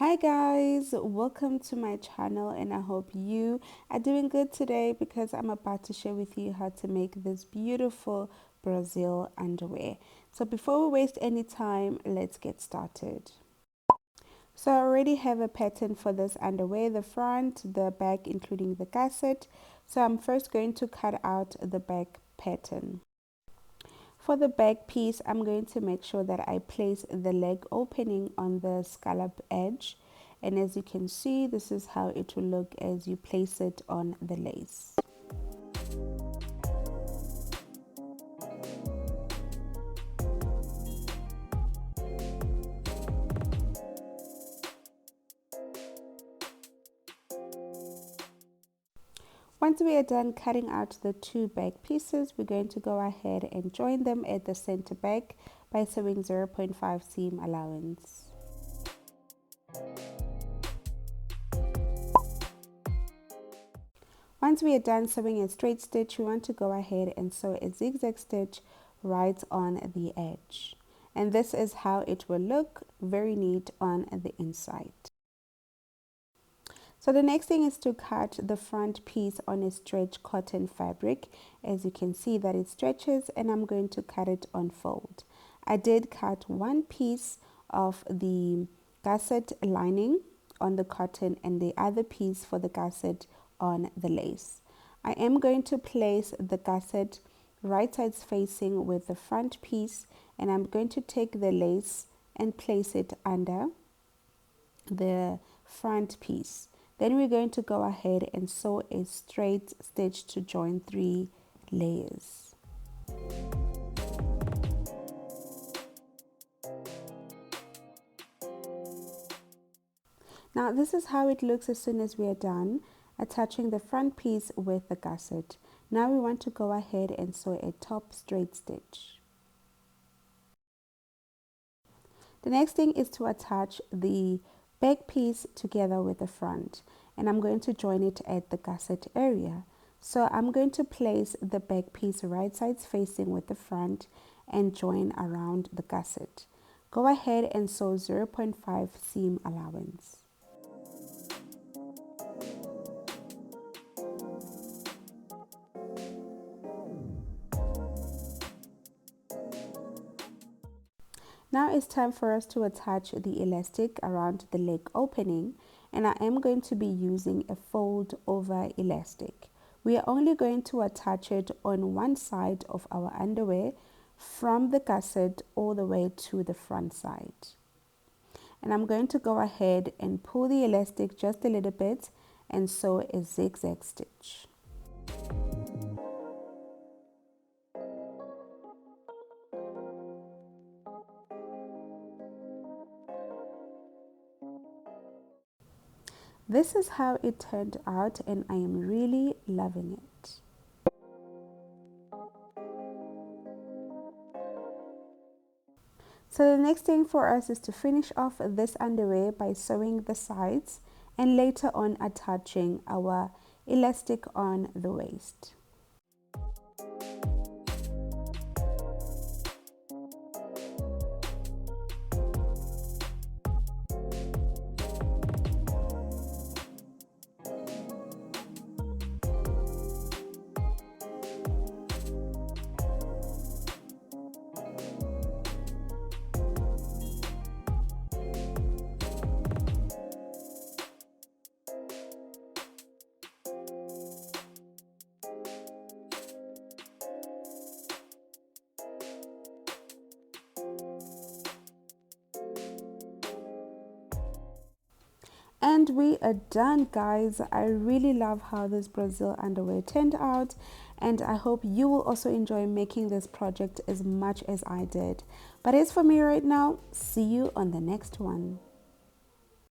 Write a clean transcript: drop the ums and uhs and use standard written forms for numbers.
Hi guys, welcome to my channel and I hope you are doing good today because I'm about to share with you how to make this beautiful Brazil underwear. So before we waste any time, let's get started. So I already have a pattern for this underwear, the front, the back, including the gusset. So I'm first going to cut out the back pattern. For the back piece, I'm going to make sure that I place the leg opening on the scallop edge. And as you can see, this is how it will look as you place it on the lace. Once we are done cutting out the two back pieces, we're going to go ahead and join them at the center back by sewing 0.5 seam allowance. Once we are done sewing a straight stitch, we want to go ahead and sew a zigzag stitch right on the edge. And this is how it will look, very neat on the inside. So the next thing is to cut the front piece on a stretch cotton fabric. As you can see that it stretches, and I'm going to cut it on fold. I did cut one piece of the gusset lining on the cotton and the other piece for the gusset on the lace. I am going to place the gusset right sides facing with the front piece, and I'm going to take the lace and place it under the front piece. Then we're going to go ahead and sew a straight stitch to join 3 layers. Now this is how it looks as soon as we are done attaching the front piece with the gusset. Now we want to go ahead and sew a top straight stitch. The next thing is to attach the back piece together with the front, and I'm going to join it at the gusset area. So I'm going to place the back piece right sides facing with the front and join around the gusset. Go ahead and sew 0.5 seam allowance. Now it's time for us to attach the elastic around the leg opening, and I am going to be using a fold over elastic. We are only going to attach it on one side of our underwear from the gusset all the way to the front side. And I'm going to go ahead and pull the elastic just a little bit and sew a zigzag stitch. This is how it turned out, and I am really loving it. So the next thing for us is to finish off this underwear by sewing the sides and later on attaching our elastic on the waist. And we are done, guys. I really love how this Brazil underwear turned out, and I hope you will also enjoy making this project as much as I did. But as for me right now, see you on the next one.